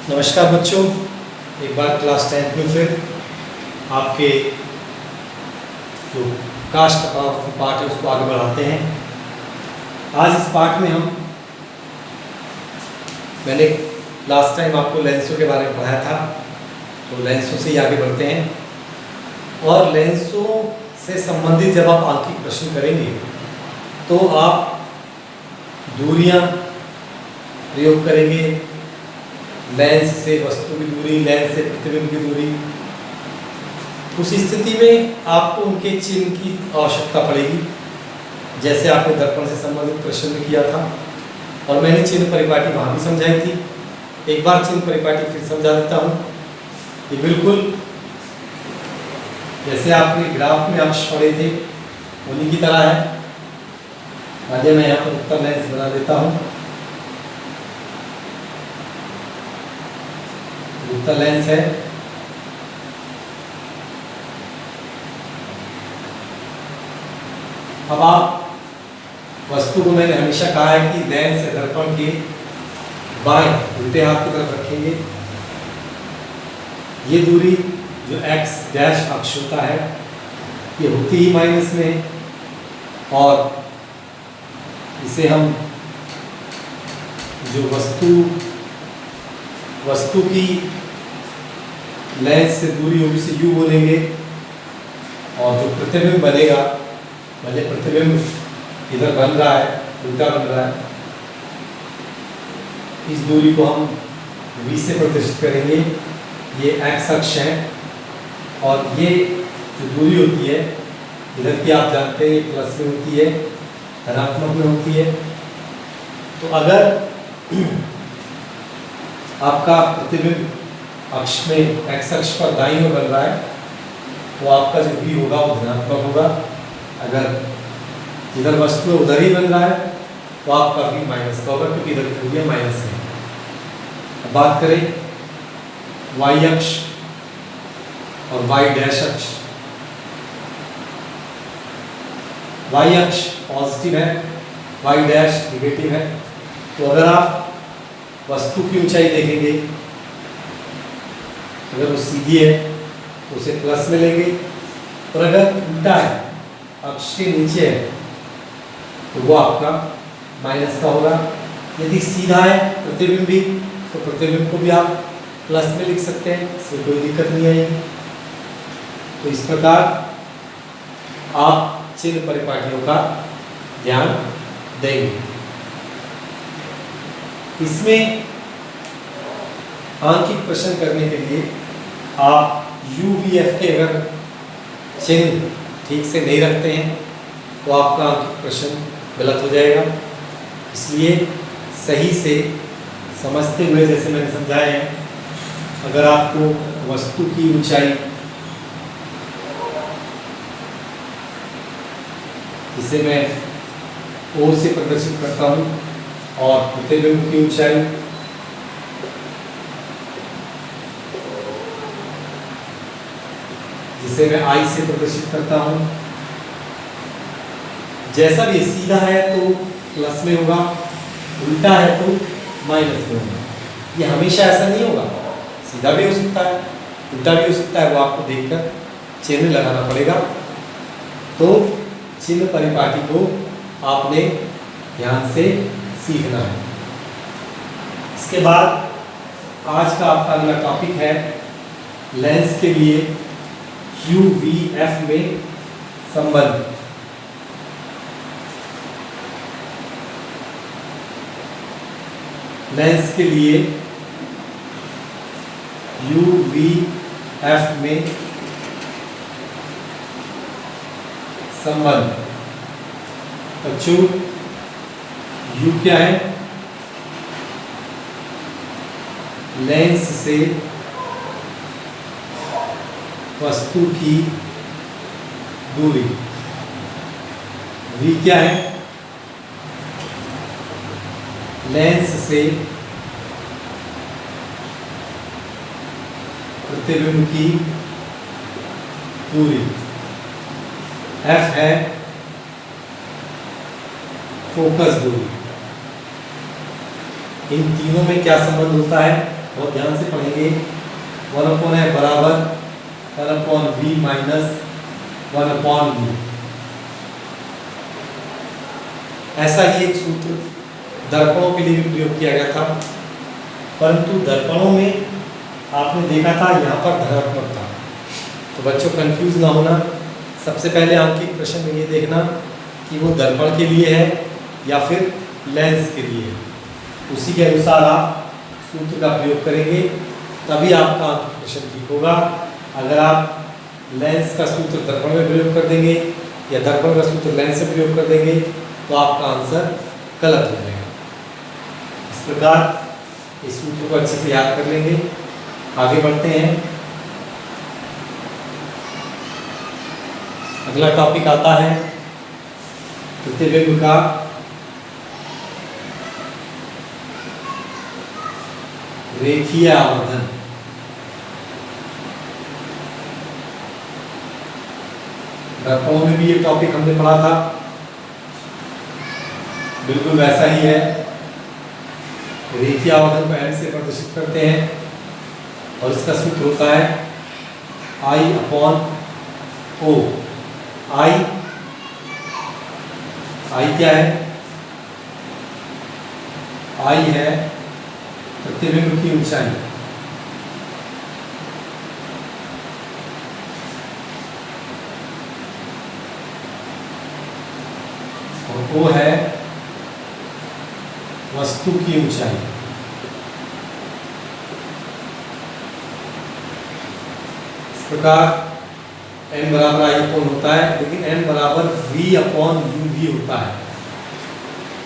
नमस्कार बच्चों, एक बार क्लास 10th में फिर आपके जो कास्ट का पार्ट है उसको आगे बढ़ाते हैं। आज इस पार्ट में मैंने लास्ट टाइम आपको लेंसों के बारे में पढ़ाया था, तो लेंसों से ही आगे बढ़ते हैं। और लेंसों से संबंधित जब आप आंकिक प्रश्न करेंगे तो आप दूरियां प्रयोग करेंगे, लेंस से वस्तु की दूरी, लेंस से प्रतिबिंब की दूरी। उस स्थिति में आपको उनके चिन्ह की आवश्यकता पड़ेगी, जैसे आपने दर्पण से संबंधित प्रश्न में किया था। और मैंने चिन्ह परिपाटी वहाँ भी समझाई थी। एक बार चिन्ह परिपाटी फिर समझा देता हूँ। ये बिल्कुल जैसे आपने ग्राफ में अक्ष पढ़े थे उन्हीं की तरह है। आगे मैं यहाँ पर उत्तर लेंस बना देता हूँ। उत्तर लेंस है। अब आप वस्तु को, मैंने हमेशा कहा है कि लेंस से दर्पण के बाएं उल्टे हाथ की तरफ रखेंगे। ये दूरी जो x डैश अक्ष होता है ये होती ही माइनस में, और इसे हम जो वस्तु की लेंस से दूरी होगी से u बोलेंगे, और जो प्रतिबिंब बनेगा, भले प्रतिबिंब इधर बन रहा है, उल्टा बन रहा है, इस दूरी को हम v से प्रदर्शित करेंगे। ये x अक्ष है, और ये जो दूरी होती है इधर की आप जानते हैं प्लस में होती है, धनात्मक में होती है। तो अगर आपका प्रतिबिंब अक्ष में x अक्ष पर दाईं ओर बन रहा है तो आपका जो v होगा वो धनात्मक होगा। अगर इधर वस्तु उधर ही बन रहा है तो आपका v माइनस का होगा, क्योंकि इधर दूरियां माइनस है। अब बात करें y अक्ष और y डैश अक्ष। y अक्ष पॉजिटिव है, y डैश निगेटिव है। तो अगर आप वस्तु की ऊंचाई देखेंगे, अगर वो सीधी है तो उसे प्लस में लेंगे, और अगर उल्टा है, अक्ष के नीचे है, तो वो आपका माइनस का होगा। यदि सीधा है प्रतिबिंब भी, तो प्रतिबिंब को भी आप प्लस में लिख सकते हैं, इसमें कोई दिक्कत नहीं आएगी। तो इस प्रकार आप चिन्ह परिपाटियों का ध्यान देंगे। इसमें आंकिक प्रश्न करने के लिए आप UVF के अगर चिन्ह ठीक से नहीं रखते हैं तो आपका आंकिक प्रश्न गलत हो जाएगा। इसलिए सही से समझते हुए, जैसे मैंने समझाया है, अगर आपको वस्तु की ऊंचाई, जिसे मैं O से प्रदर्शित करता हूँ, और प्रतिबिंब की ऊंचाई जिसे मैं I से प्रदर्शित करता हूँ, जैसा भी सीधा है तो प्लस में होगा, उल्टा है तो माइनस में होगा। ये हमेशा ऐसा नहीं होगा, सीधा भी हो सकता है, उल्टा भी हो सकता है, वो आपको देखकर चिन्ह लगाना पड़ेगा। तो चिन्ह परिपाटी को आपने ध्यान से सीखना है। इसके बाद आज का आपका अगला टॉपिक है लेंस के लिए UVF में संबंध। लेंस के लिए UVF में संबंध। बच्चों, U क्या है? लेंस से वस्तु की दूरी। V क्या है? लेंस से प्रतिबिंब की दूरी। F है फोकस दूरी। इन तीनों में क्या संबंध होता है? बहुत ध्यान से पढ़ेंगे। 1/f बराबर 1/v माइनस 1/v। ऐसा ही एक सूत्र दर्पणों के लिए भी प्रयोग किया गया था, परंतु दर्पणों में आपने देखा था यहाँ पर धनात्मक था। तो बच्चों कंफ्यूज ना होना, सबसे पहले आंकिक प्रश्न में ये देखना कि वो दर्पण के लिए है या फिर लेंस के लिए है। उसी के अनुसार आप सूत्र का प्रयोग करेंगे, तभी आपका आंकिक प्रश्न ठीक होगा। अगर आप लेंस का सूत्र दर्पण में प्रयोग कर देंगे या दर्पण का सूत्र लेंस से प्रयोग कर देंगे तो आपका आंसर गलत हो जाएगा। इस प्रकार इस सूत्र को अच्छे से याद कर लेंगे। आगे बढ़ते हैं। अगला टॉपिक आता है प्रतिबिंब का रेखीय आवर्धन। दर्पणों में भी ये टॉपिक हमने पढ़ा था, बिल्कुल वैसा ही है। रेखीय आवर्धन को m से प्रदर्शित करते हैं और इसका सूत्र होता है I/O। I क्या है? I है प्रतिबिंब की ऊंचाई, और O है वस्तु की ऊंचाई। इस प्रकार m बराबर I/O होता है, लेकिन m बराबर v/u भी होता है।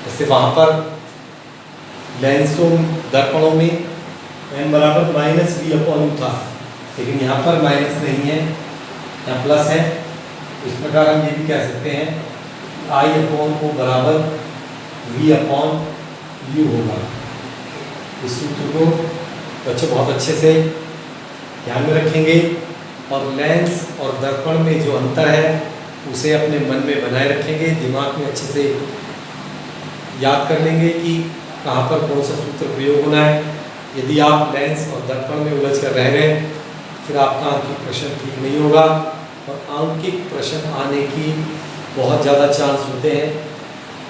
जैसे वहां पर लेंसों दर्पणों में m बराबर -v/u था, लेकिन यहाँ पर माइनस नहीं है, यहाँ प्लस है। इस प्रकार हम ये भी कह सकते हैं I/O बराबर v/u होगा। इस सूत्र को बच्चों बहुत अच्छे से ध्यान में रखेंगे और लेंस और दर्पण में जो अंतर है उसे अपने मन में बनाए रखेंगे, दिमाग में अच्छे से याद कर लेंगे कि कहाँ पर कौन सा सूत्र प्रयोग होना है। यदि आप लेंस और दर्पण में उलझ कर रह गए फिर आपका आंकिक प्रश्न ठीक नहीं होगा, और आंकिक प्रश्न आने की बहुत ज़्यादा चांस होते हैं।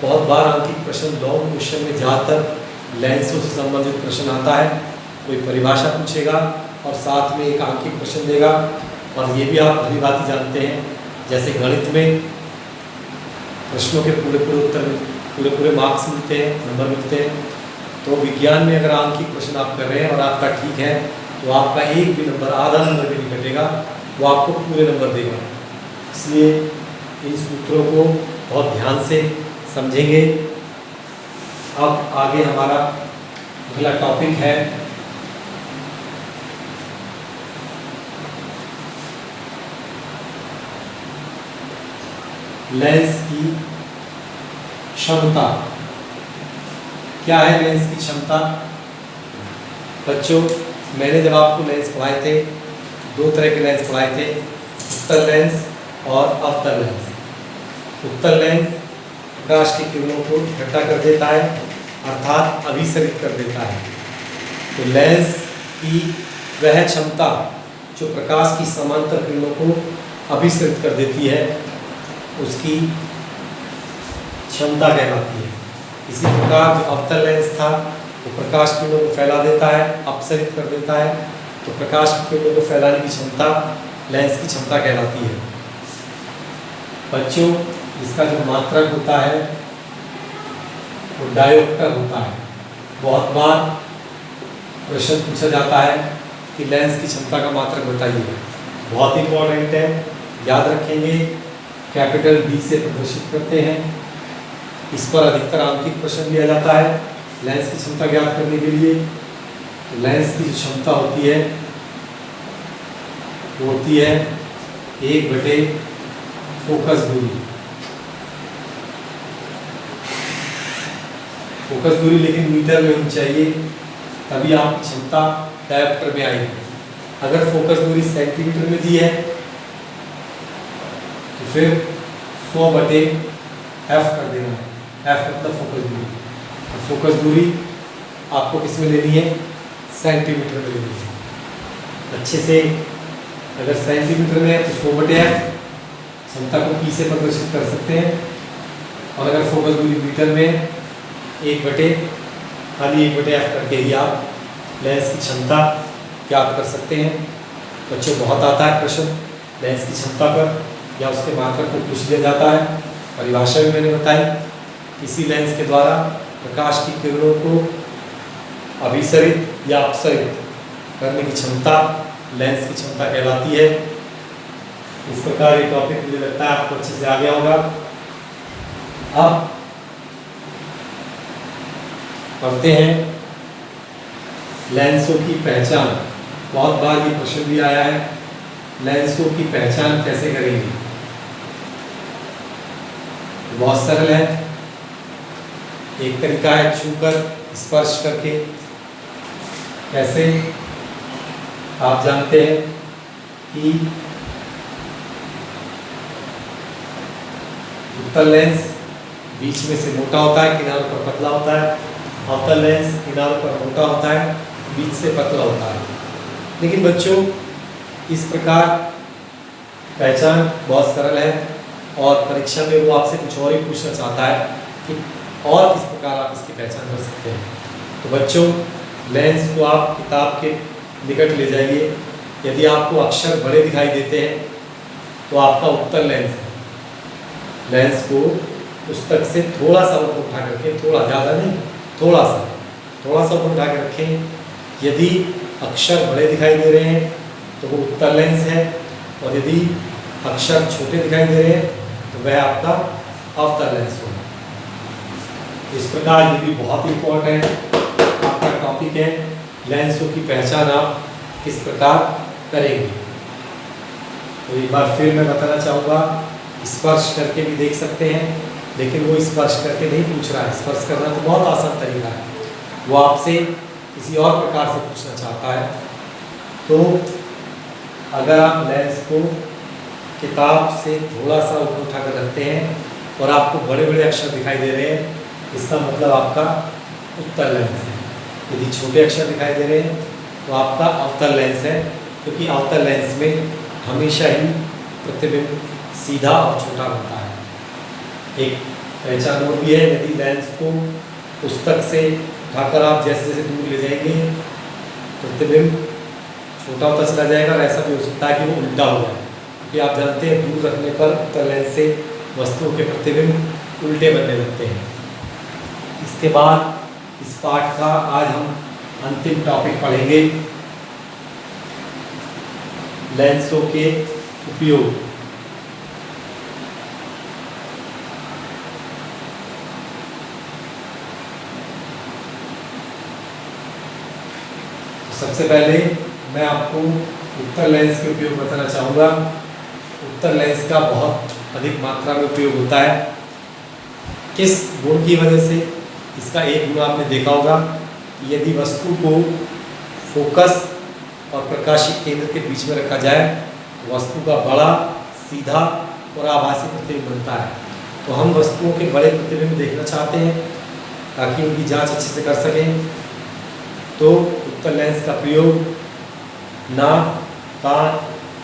बहुत बार आंकिक प्रश्न लॉन्ग क्वेश्चन में ज़्यादातर लेंसों से संबंधित प्रश्न आता है। कोई परिभाषा पूछेगा और साथ में एक आंकिक प्रश्न देगा, और ये भी आप भली भांति जानते हैं, जैसे गणित में प्रश्नों के पूरे उत्तर पूरे मार्क्स मिलते हैं, नंबर मिलते हैं, तो विज्ञान में अगर आंकिक प्रश्न आप कर रहे हैं और आपका ठीक है तो आपका एक भी नंबर, आधा नंबर भी नहीं घटेगा, वो आपको पूरे नंबर देगा। इसलिए इन सूत्रों को बहुत ध्यान से समझेंगे। अब आगे हमारा अगला टॉपिक है लेंस की क्षमता। क्या है लेंस की क्षमता? बच्चों, मैंने जब आपको लेंस पढ़ाए थे, दो तरह के लेंस पढ़ाए थे, उत्तल लेंस और अवतल लेंस। उत्तल लेंस प्रकाश की किरणों को इकट्ठा कर देता है, अर्थात अभिसरित कर देता है। तो लेंस की वह क्षमता जो प्रकाश की समांतर किरणों को अभिसरित कर देती है, उसकी क्षमता कहलाती है। इसी प्रकार जो अवतल लेंस था वो प्रकाश किरणों को फैला देता है, अपसरित कर देता है, तो प्रकाश की किरणों को फैलाने की क्षमता लेंस की क्षमता कहलाती है। बच्चों, इसका जो मात्रक होता है वो डायोप्टर होता है। बहुत बार प्रश्न पूछा जाता है कि लेंस की क्षमता का मात्रक बताइए, बहुत इंपॉर्टेंट है, याद रखेंगे। कैपिटल D से प्रदर्शित करते हैं। इस पर अधिकतर आंकिक प्रश्न लिया जाता है लेंस की क्षमता ज्ञात करने के लिए। तो लेंस की जो क्षमता होती है वो होती है 1/फोकस दूरी। फोकस दूरी लेकिन मीटर में होनी चाहिए, तभी आपकी क्षमता डायोप्टर में आएगी। अगर फोकस दूरी सेंटीमीटर में दी है तो फिर 100/f कर देना है। f मतलब फोकस दूरी। और फोकस दूरी आपको किस में लेनी है? सेंटीमीटर में लेंगे। अच्छे से अगर सेंटीमीटर में है तो 100/f क्षमता को P से प्रदर्शित कर सकते हैं, और अगर फोकस दूरी मीटर में 1/f करके ही आप लेंस की क्षमता ज्ञात कर सकते हैं। बच्चों बहुत आता है प्रश्न लेंस की क्षमता पर या उसके मार्कर को पूछ लिया जाता है। परिभाषा भी मैंने बताई, किसी लेंस के द्वारा प्रकाश की किरणों को अभिसरित या अपसरित करने की क्षमता लेंस की क्षमता कहलाती है। इस प्रकार ये टॉपिक मुझे लगता है आपको अच्छे से आ गया होगा। अब पढ़ते हैं लेंसों की पहचान। बहुत बार ये प्रश्न भी आया है, लेंसों की पहचान कैसे करेंगे। बहुत सरल है, एक तरीका है छूकर स्पर्श करके। कैसे, आप जानते हैं कि उत्तल लेंस बीच में से मोटा होता है, किनारों पर पतला होता है। अवतल लेंस किनारों पर मोटा होता है, बीच से पतला होता है। लेकिन बच्चों इस प्रकार पहचान बहुत सरल है, और परीक्षा में वो आपसे कुछ और ही पूछना चाहता है कि और किस प्रकार आप इसकी पहचान कर सकते हैं। तो बच्चों लेंस को आप किताब के निकट ले जाइए। यदि आपको अक्षर बड़े दिखाई देते हैं तो आपका उत्तल लेंस है। लेंस को पुस्तक से थोड़ा सा ऊपर उठा करके, थोड़ा ज़्यादा नहीं, थोड़ा सा ऊपर उठा के रखें। यदि अक्षर बड़े दिखाई दे रहे हैं तो वो उत्तल लेंस है, और यदि अक्षर छोटे दिखाई दे रहे हैं तो वह आपका अवतल लेंस होगा। इस प्रकार ये भी बहुत इंपॉर्टेंट आपका टॉपिक है, लेंसों की पहचान आप किस प्रकार करेंगे। तो एक बार फिर मैं बताना चाहूँगा, स्पर्श करके भी देख सकते हैं, लेकिन वो स्पर्श करके नहीं पूछ रहा है। स्पर्श करना तो बहुत आसान तरीका है, वो आपसे किसी और प्रकार से पूछना चाहता है। तो अगर आप लेंस को किताब से थोड़ा सा ऊपर उठा कर रखते हैं और आपको बड़े बड़े अक्षर दिखाई दे रहे हैं, इसका मतलब आपका उत्तल लेंस है। यदि छोटे अक्षर दिखाई दे रहे हैं तो आपका अवतल लेंस है, क्योंकि अवतल लेंस में हमेशा ही प्रतिबिंब सीधा और छोटा होता है। एक पहचान और भी है, यदि लेंस को पुस्तक से उठाकर आप जैसे जैसे दूर ले जाएंगे प्रतिबिंब छोटा होता चला जाएगा, और ऐसा भी हो सकता है कि वो उल्टा हो जाए, क्योंकि आप जानते हैं दूर रखने पर उत्तल लेंस से वस्तुओं के प्रतिबिंब उल्टे बनने लगते हैं। इसके बाद इस पाठ का आज हम अंतिम टॉपिक पढ़ेंगे, लेंसों के उपयोग। सबसे पहले मैं आपको उत्तल लेंस के उपयोग बताना चाहूँगा। उत्तल लेंस का बहुत अधिक मात्रा में उपयोग होता है। किस गुण की वजह से? इसका एक गुण आपने देखा होगा, यदि वस्तु को फोकस और प्रकाशित केंद्र के बीच में रखा जाए तो वस्तु का बड़ा, सीधा और आभासी प्रतिबिंब बनता है। तो हम वस्तुओं के बड़े प्रतिबिंब देखना चाहते हैं ताकि उनकी जांच अच्छे से कर सकें। तो उत्तल लेंस का प्रयोग नाक, कान,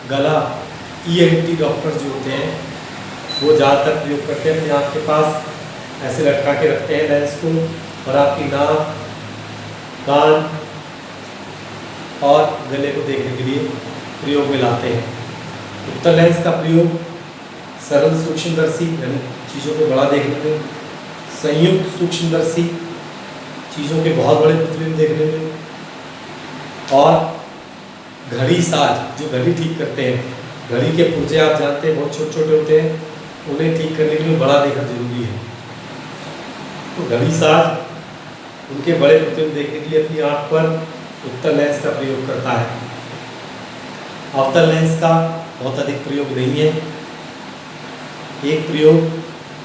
गला, ENT डॉक्टर जो होते हैं वो ज़्यादातर प्रयोग करते हैं। अपनी आँख के पास ऐसे लटका के रखते हैं लेंस को, और आपकी नाक, कान और गले को देखने के लिए प्रयोग में लाते हैं। उत्तल लेंस का प्रयोग सरल सूक्ष्मदर्शी यानी चीज़ों को बड़ा देखने में, संयुक्त सूक्ष्मदर्शी चीज़ों के बहुत बड़े प्रतिबिंब देखने में, और घड़ी साज जो घड़ी ठीक करते हैं, घड़ी के पुर्जे आप जानते हैं बहुत छोटे छोटे होते हैं, उन्हें ठीक करने के लिए बड़ा देखना जरूरी है। तो घड़ी साज उनके बड़े प्रतिबिंब देखने के लिए अपनी आँख पर उत्तल लेंस का प्रयोग करता है। अवतल लेंस का बहुत अधिक प्रयोग नहीं है। एक प्रयोग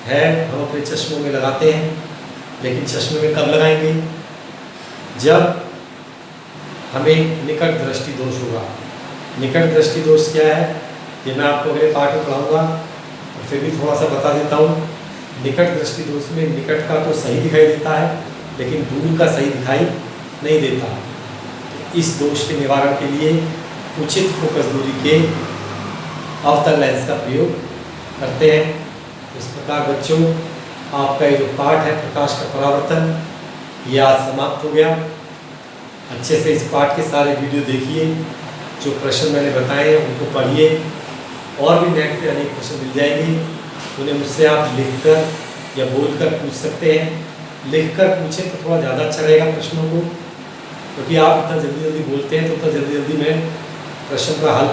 है, हम अपने चश्मों में लगाते हैं, लेकिन चश्मे में कब लगाएंगे? जब हमें निकट दृष्टि दोष होगा। निकट दृष्टि दोष क्या है ये मैं आपको अगले पाठ में पढ़ाऊँगा, और फिर भी थोड़ा सा बता देता हूँ। निकट दृष्टि दोष में निकट का तो सही दिखाई देता है, लेकिन दूर का सही दिखाई नहीं देता। इस दोष के निवारण के लिए उचित फोकस दूरी के अवतल लेंस का प्रयोग करते हैं। इस प्रकार बच्चों, आपका ये जो पाठ है प्रकाश का परावर्तन, ये आज समाप्त हो गया। अच्छे से इस पाठ के सारे वीडियो देखिए, जो प्रश्न मैंने बताए हैं उनको पढ़िए, और भी नेट पे अनेक प्रश्न मिल जाएंगे, उन्हें मुझसे आप लिखकर या बोलकर पूछ सकते हैं। लिखकर पूछें तो थोड़ा ज़्यादा अच्छा रहेगा प्रश्नों को, क्योंकि आप इतना जल्दी जल्दी बोलते हैं तो उतना जल्दी जल्दी मैं प्रश्न का हल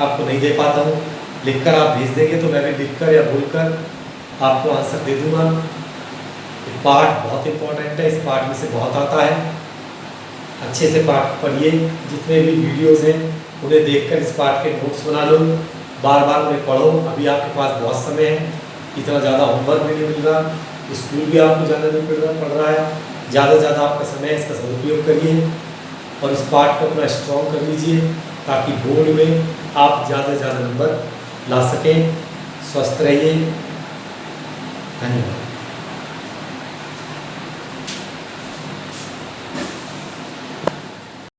आपको नहीं दे पाता हूँ। लिखकर आप भेज देंगे तो मैं भी लिखकर या बोलकर आपको आंसर दे दूँगा। ये पाठ बहुत इम्पोर्टेंट है, इस पाठ में से बहुत आता है। अच्छे से पाठ पढ़िए, जितने भी वीडियोज़ हैं उन्हें देखकर इस पाठ के नोट्स बना लो, बार बार उन्हें पढ़ो। अभी आपके पास बहुत समय है, इतना ज़्यादा होमवर्क भी नहीं मिल रहा, स्कूल भी आपको जाना नहीं पड़ रहा है। ज़्यादा से ज़्यादा आपका समय है, इसका सदुपयोग करिए और इस पाठ को अपना स्ट्रॉन्ग कर लीजिए, ताकि बोर्ड में आप ज़्यादा से ज़्यादा नंबर ला सकें। स्वस्थ रहिए, धन्यवाद।